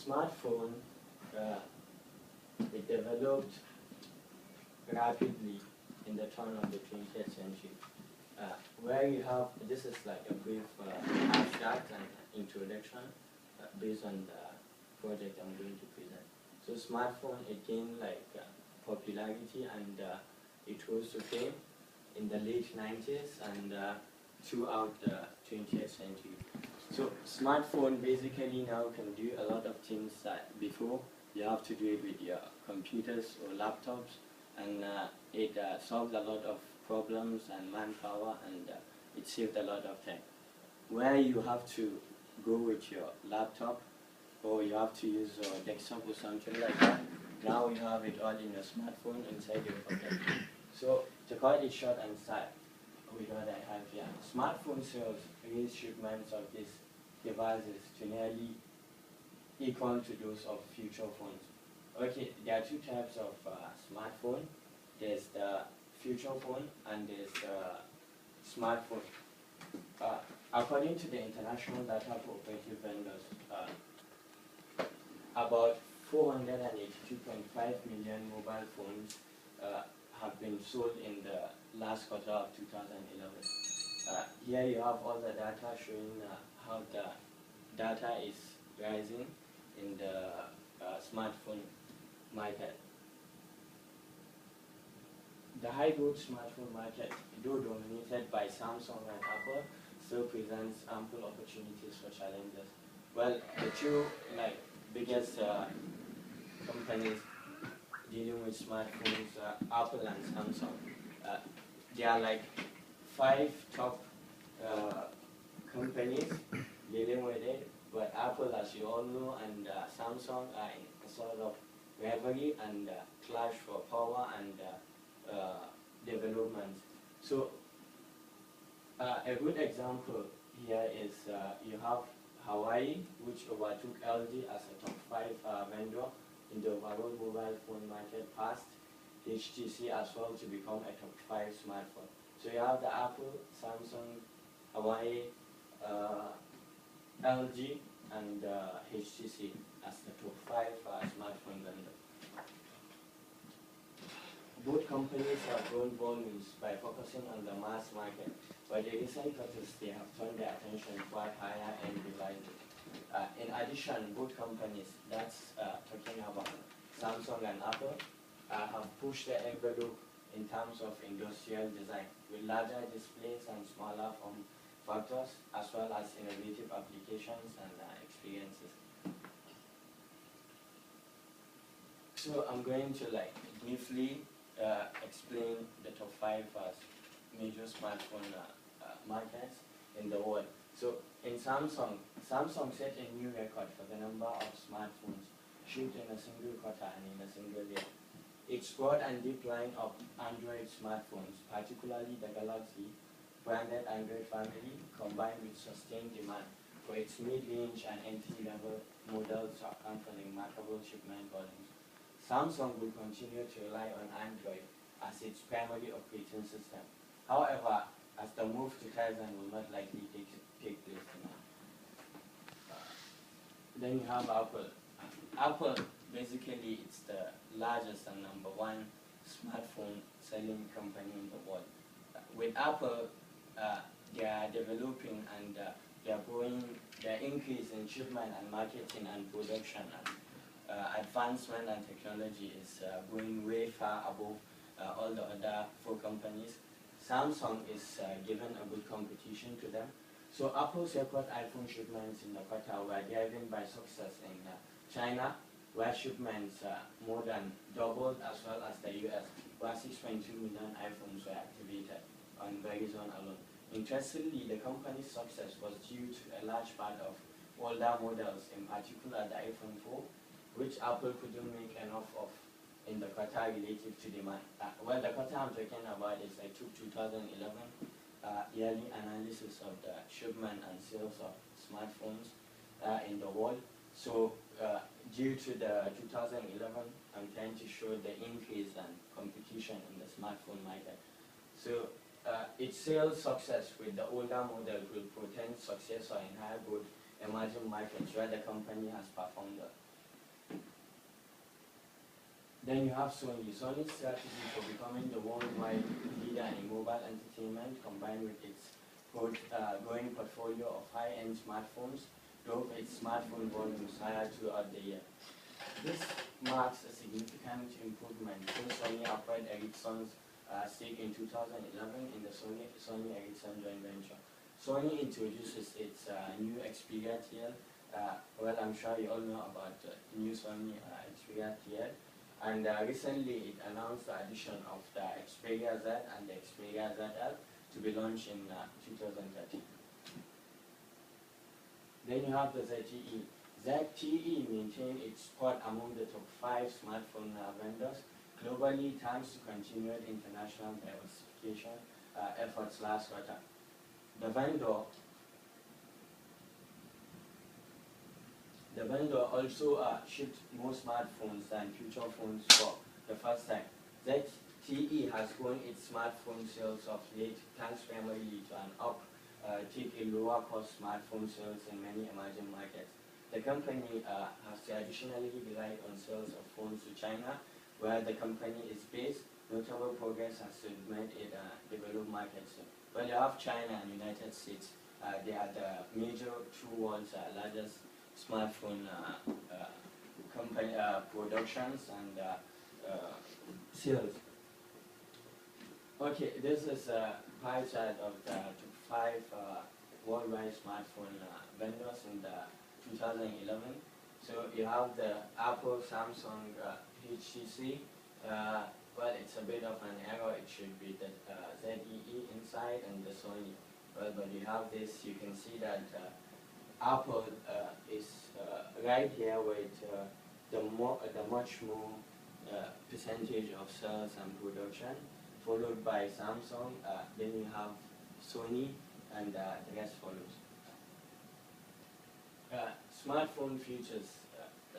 smartphone, uh, it developed rapidly in the turn of the 20th century. Where you have, this is like a brief abstract and introduction based on the project I'm going to present. So smartphone, it gained like popularity and it rose to fame in the late 90s and throughout the 20th century. So smartphone basically now can do a lot of things that before you have to do it with your computers or laptops, and it solved a lot of problems and manpower, and it saved a lot of time. Where you have to go with your laptop or you have to use your desktop or something like that, now you have it all in your smartphone inside your pocket. So to cut it short and start with what I have here, smartphone sales raised shipments of these devices to nearly equal to those of future phones. Okay, there are two types of smartphone. There's the future phone and there's the smartphone. According to the International Data Cooperative Vendors, about 482.5 million mobile phones have been sold in the last quarter of 2011. Here you have all the data showing how the data is rising in the smartphone market. The high-growth smartphone market, though dominated by Samsung and Apple, still presents ample opportunities for challenges. Well, the two biggest companies dealing with smartphones, Apple and Samsung, they are like 5 top companies dealing with it. But Apple, as you all know, and Samsung are in a sort of rivalry and clash for power and development. So a good example here is you have Hawaii, which overtook LG as a top 5 vendor in the overall mobile phone market, past HTC as well to become a top 5 smartphone. So you have the Apple, Samsung, Hawaii, LG, and HTC as the top 5 smartphone vendor. Both companies have grown volumes by focusing on the mass market, but in recent quarters they have turned their attention toward higher-end devices. In addition, both companies, that's talking about Samsung and Apple, have pushed the envelope in terms of industrial design, with larger displays and smaller form factors, as well as innovative applications and experiences. So I'm going to briefly explain the top 5 major smartphone markets in the world. So in Samsung set a new record for the number of smartphones shipped in a single quarter and in a single year. Its broad and deep line of Android smartphones, particularly the Galaxy branded Android family, combined with sustained demand for its mid-range and entry-level models to account for the remarkable shipment volumes. Samsung will continue to rely on Android as its primary operating system. However, as the move to Tizen will not likely take place now. Then you have Apple. Apple, basically, it's the largest and #1 smartphone selling company in the world. With Apple, they are developing and they are growing, their increase in shipment and marketing and production and advancement and technology is going way far above all the other 4 companies. Samsung is given a good competition to them. So Apple's record iPhone shipments in the quarter were driven by success in China, where shipments more than doubled, as well as the US, where 6.2 million iPhones were activated on Verizon alone. Interestingly, the company's success was due to a large part of older models, in particular the iPhone 4, which Apple couldn't make enough of in the quarter relative to demand. Well, the quarter I'm talking about is I took 2011 yearly analysis of the shipment and sales of smartphones in the world. So due to the 2011, I'm trying to show the increase and competition in the smartphone market. So its sales success with the older model will portend success in higher growth emerging markets where the company has performed well. Then you have Sony. Sony's strategy for becoming the worldwide leader in mobile entertainment, combined with its growing portfolio of high-end smartphones, drove its smartphone volumes higher throughout the year. This marks a significant improvement since Sony acquired Ericsson's stake in 2011 in the Sony Ericsson joint venture. Sony introduces its new Xperia TL. Well, I'm sure you all know about the new Sony Xperia TL. And recently it announced the addition of the Xperia Z and the Xperia ZL to be launched in 2013. Then you have the ZTE. ZTE maintained its spot among the top 5 smartphone vendors globally thanks to continued international diversification efforts last quarter. The vendor also shipped more smartphones than future phones for the first time. ZTE has grown its smartphone sales of late thanks primarily to an uptick in lower cost smartphone sales in many emerging markets. The company has traditionally relied on sales of phones to China, where the company is based. Notable progress has been made in developed markets. Well, you have China and United States. They are the major two world's largest smartphone company productions and sales. Okay, this is a pie chart of the top 5 worldwide smartphone vendors in the 2011. So you have the Apple, Samsung, HTC. Well, it's a bit of an error. It should be the ZEE inside and the Sony. Well, but you have this. You can see that Apple is right here with the much more percentage of sales and production, followed by Samsung. Then you have Sony, and the rest follows. Smartphone features.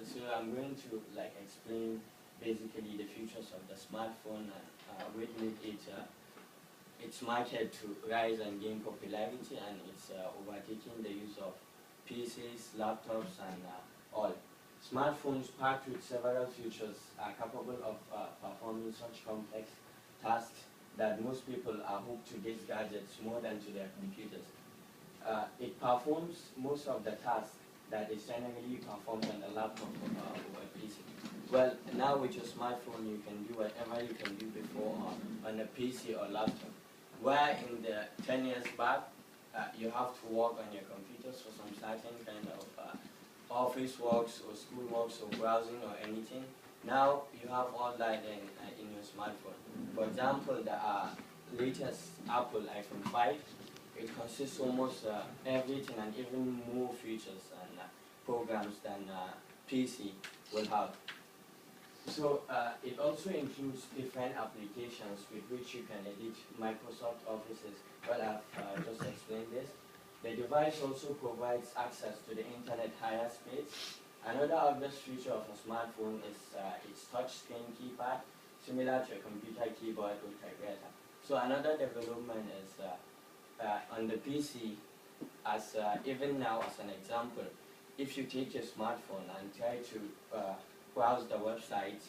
So I'm going to explain basically the features of the smartphone and what made its market to rise and gain popularity, and it's overtaking the use of PCs, laptops, and all. Smartphones packed with several features are capable of performing such complex tasks that most people are hooked to these gadgets more than to their computers. It performs most of the tasks that is generally performed on a laptop or a PC. Well, now with your smartphone, you can do whatever you can do before on a PC or laptop. Where in the 10 years back, you have to work on your computers for some certain kind of office works or school works or browsing or anything. Now you have all that in your smartphone. For example, the latest Apple iPhone 5, it consists almost everything and even more features and programs than PC will have. So it also includes different applications with which you can edit Microsoft Offices. Well, I've just explained this. The device also provides access to the internet higher speeds. Another obvious feature of a smartphone is its touchscreen keypad, similar to a computer keyboard or typewriter. So another development is on the PC, as even now as an example, if you take your smartphone and try to browse the website,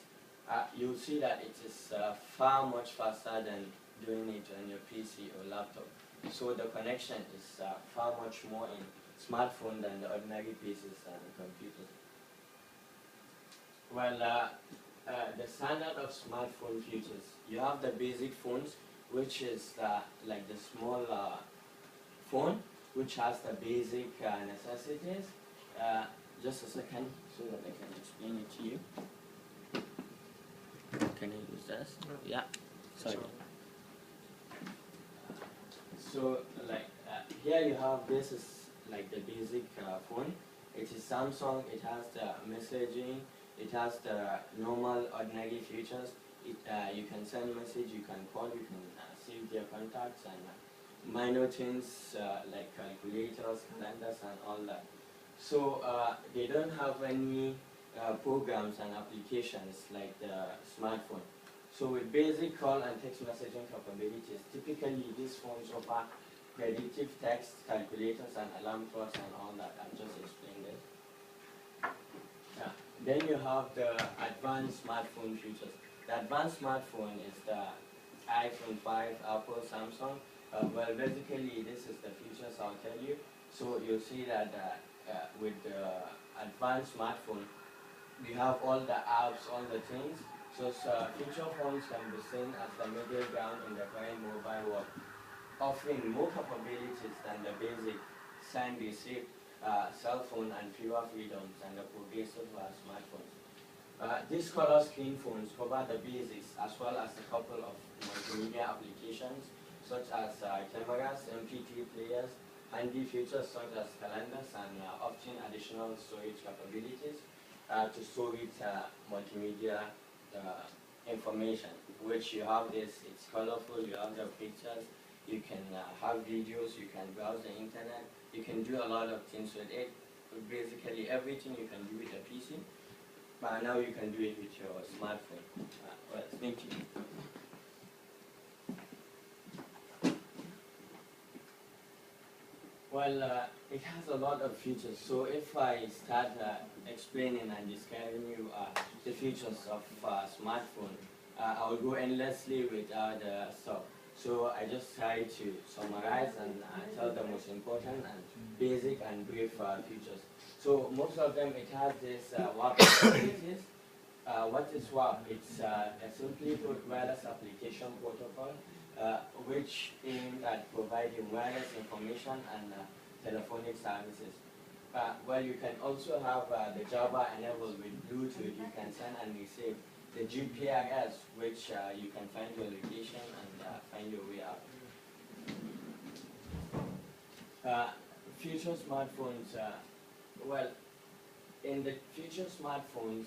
you'll see that it is far much faster than doing it on your PC or laptop. So the connection is far much more in smartphone than the ordinary PCs and computers. Well, the standard of smartphone features, you have the basic phones, which is like the small phone, which has the basic necessities. Just a second so that I can explain it to you. Can I use this? Yeah, sorry. So here you have, this is like the basic phone. It is Samsung. It has the messaging. It has the normal ordinary features. You can send message, you can call, you can save their contacts, and minor things like calculators, calendars, and all that. So they don't have any programs and applications like the smartphone. So with basic call and text messaging capabilities, typically these phones offer predictive text, calculators, and alarm clocks, and all that. I've just explained it. Then you have the advanced smartphone features. The advanced smartphone is the iPhone 5, Apple, Samsung. Well, basically, this is the features I'll tell you. So you'll see that with the advanced smartphone, we have all the apps, all the things. So feature phones can be seen as the middle ground in the current mobile world, offering more capabilities than the basic send receive cell phone and fewer freedoms than the progressive smartphones. These color screen phones cover the basics as well as a couple of multimedia applications such as cameras, MP3 players, handy features such as calendars, and often additional storage capabilities to store its multimedia information, which you have this, it's colorful, you have the pictures, you can have videos, you can browse the internet, you can do a lot of things with it. Basically everything you can do with a PC, but now you can do it with your smartphone. Well, thank you. Well, it has a lot of features. So if I start explaining and describing you the features of smartphone, I will go endlessly without stop. So I just try to summarize and tell the most important and basic and brief features. So most of them, it has this WAP capabilities. What is WAP? It's a simply put wireless application protocol which aimed at providing wireless information and telephonic services. Well, you can also have the Java enabled with Bluetooth. You can send and receive the GPRS, which you can find your location and find your way out. Future smartphones, well, in the future smartphones,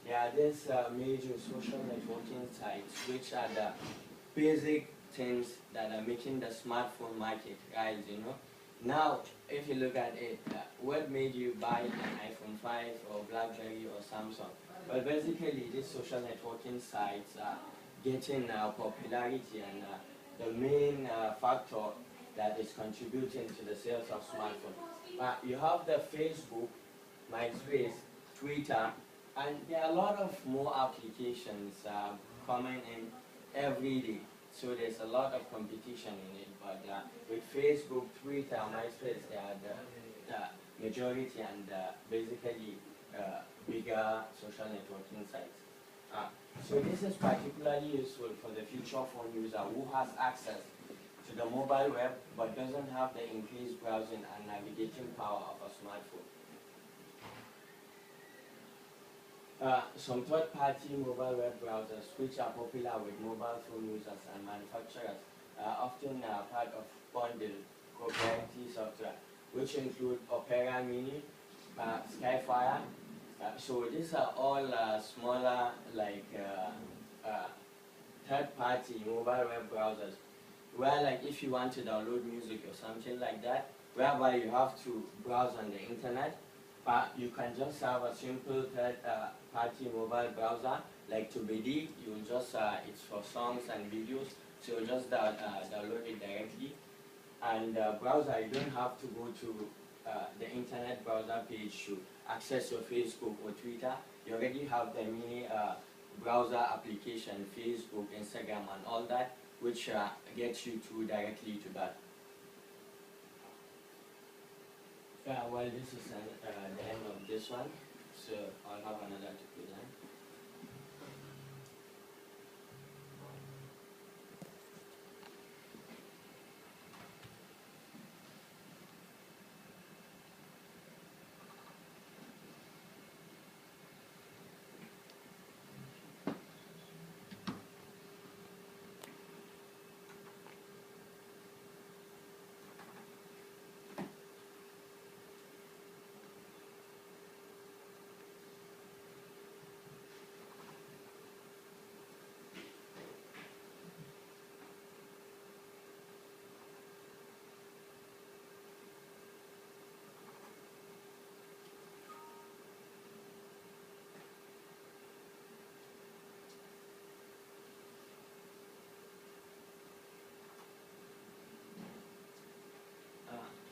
there are these major social networking sites, which are the basic things that are making the smartphone market rise, you know. Now, if you look at it, what made you buy an iPhone 5 or BlackBerry or Samsung? Well, basically, these social networking sites are getting popularity, and the main factor that is contributing to the sales of smartphones. You have the Facebook, MySpace, Twitter, and there are a lot of more applications coming in every day. So there's a lot of competition in it, but with Facebook, Twitter, MySpace, they are the majority and basically bigger social networking sites. So this is particularly useful for the future phone user who has access to the mobile web but doesn't have the increased browsing and navigating power of a smartphone. Some third-party mobile web browsers, which are popular with mobile phone users and manufacturers, are often part of bundled proprietary software, which include Opera Mini, Skyfire. So these are all smaller, like third-party mobile web browsers, where, like, if you want to download music or something like that, whereby you have to browse on the internet, you can just have a simple third-party mobile browser, like Tubedi. You will just, it's for songs and videos, so you just download it directly. And browser, you don't have to go to the internet browser page to access your Facebook or Twitter. You already have the mini browser application, Facebook, Instagram, and all that, which gets you to directly to that. Well, this is the end of this one, so I'll have another to present.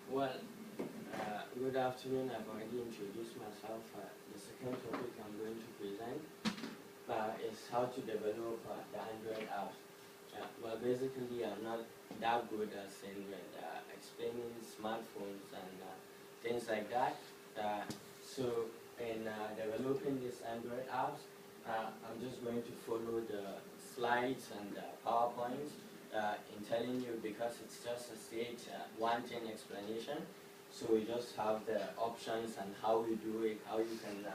Well, Good afternoon. I've already introduced myself. The second topic I'm going to present is how to develop the Android apps. Well, basically, I'm not that good as in explaining smartphones and things like that. So, in developing these Android apps, I'm just going to follow the slides and PowerPoints in telling you, because it's just a straight one-thing explanation. So we just have the options and how you do it, how you can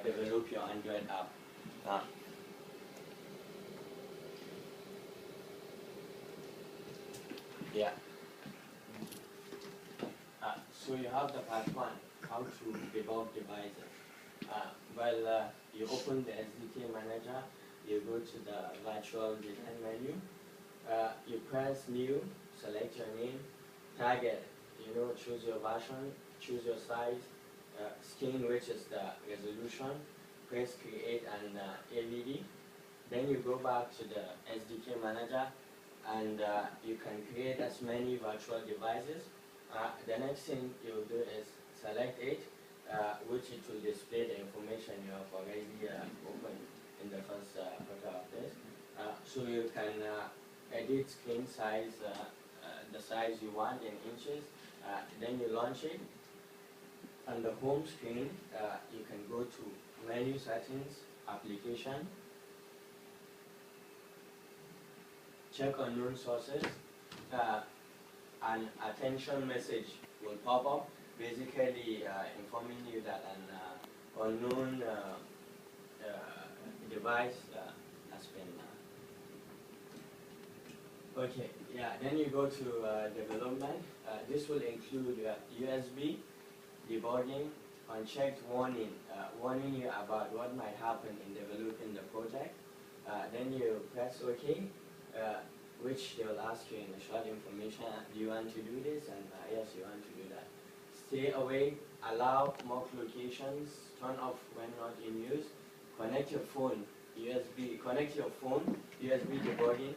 develop your Android app. Yeah. So you have the part one, how to debug devices. You open the SDK manager, you go to the virtual design menu, you press new, select your name, target, choose your version, choose your size, skin, which is the resolution, press create and AVD. Then you go back to the SDK manager and you can create as many virtual devices. The next thing you'll do is select it, which it will display the information you have already opened in the first photo of this. So you can edit screen size, the size you want in inches. Then you launch it. On the home screen, you can go to menu settings, application, check unknown sources, an attention message will pop up, basically informing you that an unknown device has been okay, yeah, then you go to development. This will include USB, debugging, unchecked warning, warning you about what might happen in developing the project. Then you press OK, which they will ask you in the short information, do you want to do this? And yes, you want to do that. Stay away, allow mock locations, turn off when not in use, connect your phone, USB debugging,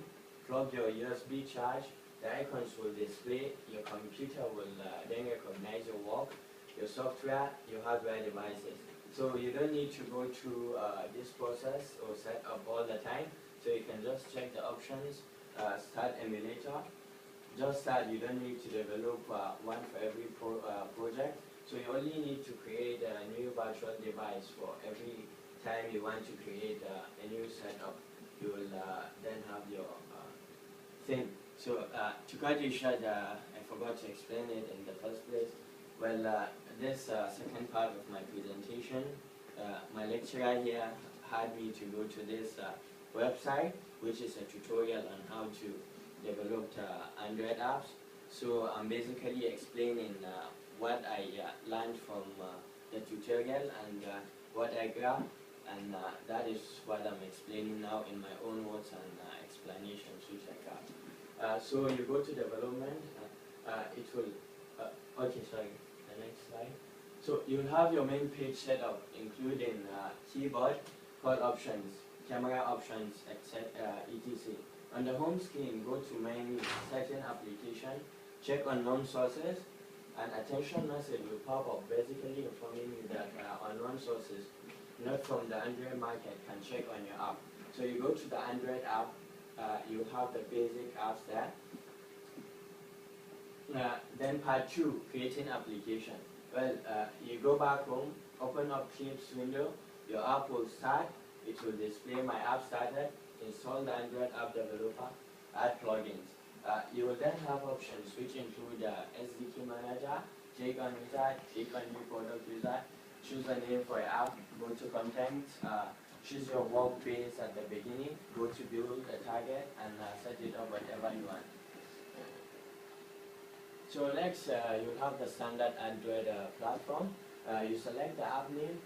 plug your USB charge, the icons will display, your computer will then recognize your work, your software, your hardware devices. So you don't need to go through this process or set up all the time. So you can just check the options, start emulator. Just start, you don't need to develop one for every project. So you only need to create a new virtual device for every time you want to create a new setup. You will then have your thing. So to cut it short, I forgot to explain it in the first place. Well, this second part of my presentation, my lecturer here had me to go to this website, which is a tutorial on how to develop Android apps. So I'm basically explaining what I learned from the tutorial and what I grabbed, and that is what I'm explaining now in my own words and explanations which I grabbed. So you go to development, it will, okay, sorry, the next slide. So you'll have your main page set up, including keyboard, call options, camera options, etc. etc. On the home screen, go to menu, setting application, check unknown sources, an attention message will pop up, basically informing you that unknown sources, not from the Android market, can check on your app. So you go to the Android app, you have the basic apps there. Then part 2, creating application. Well, you go back home, open up Clips window, your app will start, it will display my app started, install the Android app developer, add plugins. You will then have options which include SDK manager, click on wizard, click on new product wizard, choose a name for your app, go to content, choose your work base at the beginning, go to build a target, and set it up whatever you want. So next, you'll have the standard Android platform. You select the app name,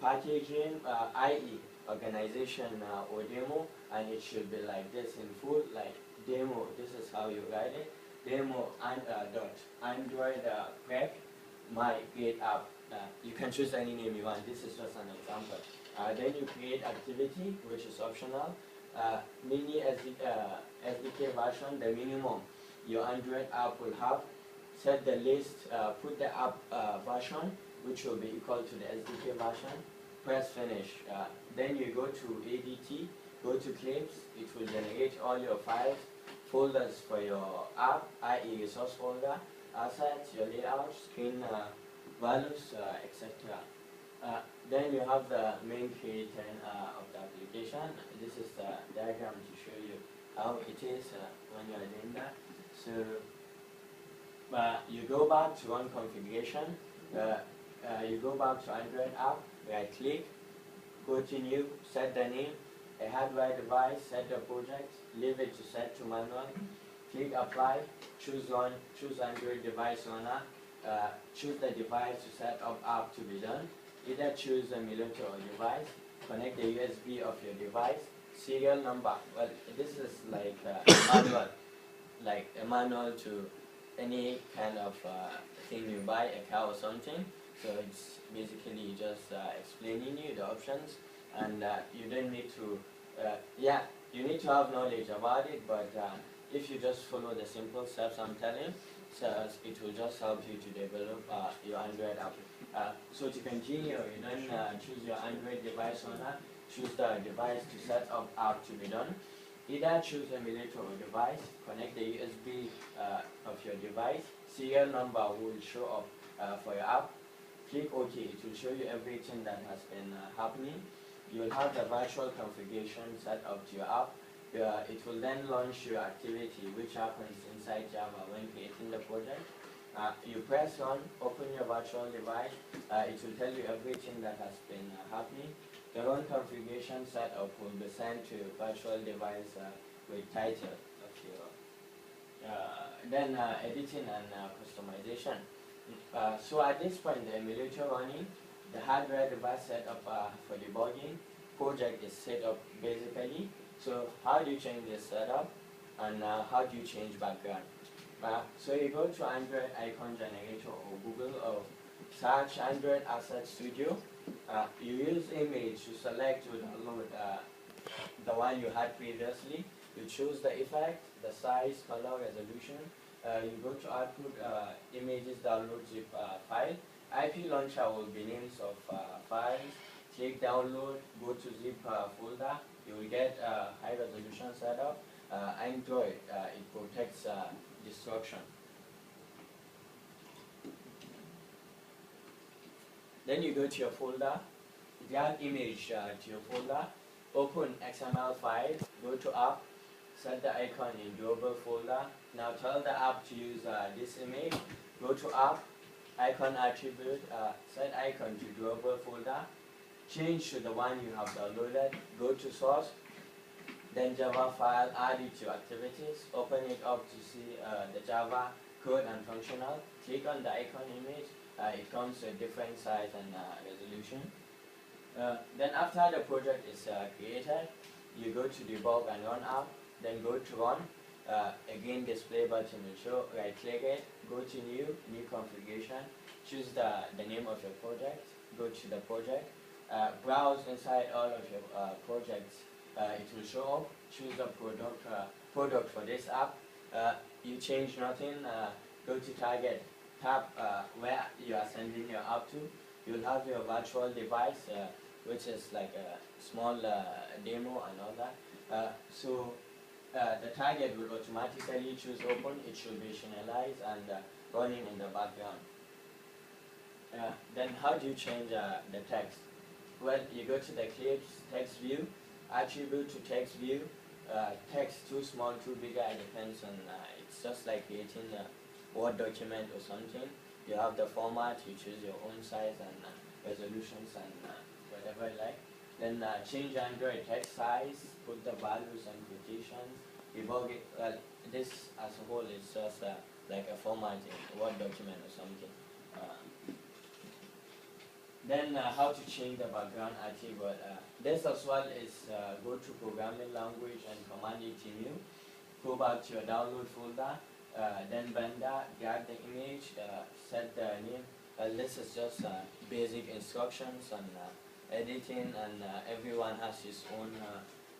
packaging, i.e. organization or demo, and it should be like this in full, like demo, this is how you write it, demo and dot, Android prep, my great app. You can choose any name you want, this is just an example. Then you create activity, which is optional, mini SDK version, the minimum your Android app will have, set the list, put the app version, which will be equal to the SDK version, press finish. Then you go to ADT, go to clips, it will generate all your files, folders for your app, i.e. resource folder, assets, your layout, screen values, etc. Then you have the main creator of the application. This is the diagram to show you how it is when you are doing that. So you go back to one configuration, you go back to Android app, right click, go to new, set the name, a hardware device, set the project, leave it to set to manual, click apply, choose one, choose Android device owner, choose the device to set up app to be done, either choose a emulator or device, connect the USB of your device, serial number, well this is like manual, like a manual to any kind of thing you buy, a car or something. So it's basically just explaining you the options, and you don't need to, yeah, you need to have knowledge about it, but if you just follow the simple steps I'm telling, so it will just help you to develop your Android app. So to continue, you then choose your Android device owner, choose the device to set up app to be done. Either choose emulator or device, connect the USB of your device, serial number will show up for your app, click OK, it will show you everything that has been happening. You will have the virtual configuration set up to your app. It will then launch your activity, which happens inside Java when creating the project. You press on, open your virtual device, it will tell you everything that has been happening. The run configuration setup will be sent to your virtual device with title of your, then editing and customization. So at this point, the emulator running, the hardware device setup for debugging, project is set up basically. So how do you change this setup, and how do you change background? So you go to Android icon generator or Google or search Android Asset Studio. You use image to select to download the one you had previously. You choose the effect, the size, color, resolution. You go to output images, download zip file. IP launcher will be names of files. Click download, go to zip folder. You will get high resolution setup. Android, it protects destruction. Then you go to your folder, drag image to your folder, open XML file, go to app, set the icon in global folder. Now tell the app to use this image, go to app, icon attribute, set icon to global folder, change to the one you have downloaded, go to source, then Java file, add it to activities, open it up to see the Java code and functional, click on the icon image, it comes to a different size and resolution. Then after the project is created, you go to debug and run app, then go to run, again display button will show, right click it, go to new configuration, choose the name of your project, go to the project, browse inside all of your projects, it will show up, choose the product for this app, you change nothing, go to target, tap where you are sending your app to, you will have your virtual device, which is like a small demo and all that. So the target will automatically choose open, it should be initialized and running in the background. Then how do you change the text? Well, you go to the clips, text view, attribute to text view, text too small, too bigger, it depends on, it's just like creating a Word document or something. You have the format, you choose your own size and resolutions and whatever you like. Then change Android text size, put the values and quotations, debug it. Well, this as a whole is just like a format in a Word document or something. Then how to change the background attribute. This as well is go to programming language and command it new. Go back to your download folder, then vendor, drag the image, set the name. This is just basic instructions and editing, and everyone has his own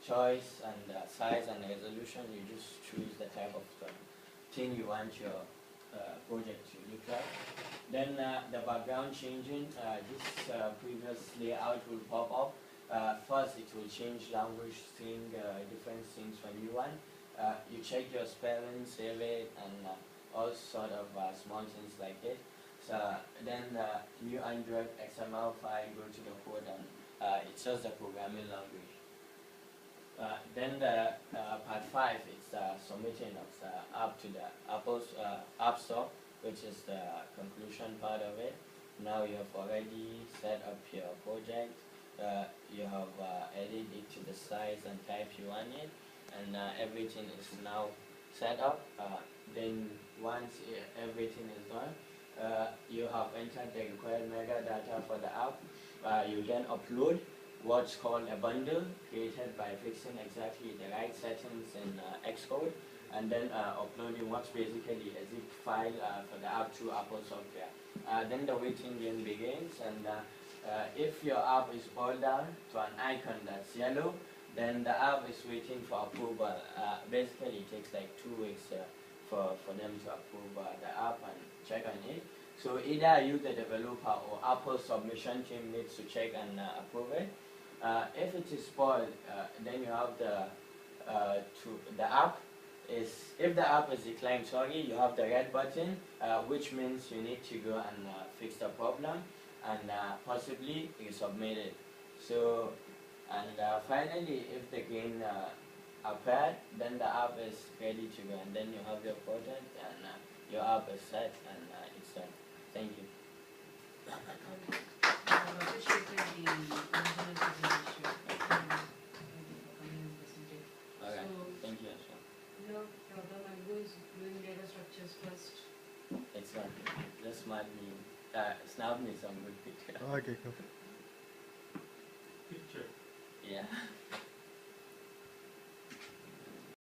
choice and size and resolution. You just choose the type of thing you want your project to look like. Then the background changing, this previous layout will pop up. First, it will change language string, different strings for new one. You check your spelling, save it, and all sort of small things like it. So then new Android XML file, go to the code, and it's just the programming language. Then the part 5 is submitting of the app to the Apple's App Store, which is the conclusion part of it. Now you have already set up your project. You have edited it to the size and type you want it, and everything is now set up. Then once everything is done, you have entered the required metadata for the app. You then upload what's called a bundle created by fixing exactly the right settings in Xcode, and then uploading what's basically a zip file for the app to Apple software. Then the waiting game begins, and if your app is boiled down to an icon that's yellow, then the app is waiting for approval. Basically, it takes like 2 weeks for them to approve the app and check on it. So either you, the developer, or Apple submission team needs to check and approve it. If it is spoiled, then you have the app. If the app is declined, sorry, you have the red button, which means you need to go and fix the problem and possibly resubmit it. So, and finally, if the green appeared, then the app is ready to go, and then you have your project and your app is set and it's done. Thank you. Alright, thank you as well. No problem, I'll go doing data structures first. It's not. Just snap me some good picture. Okay, cool. Picture. Yeah.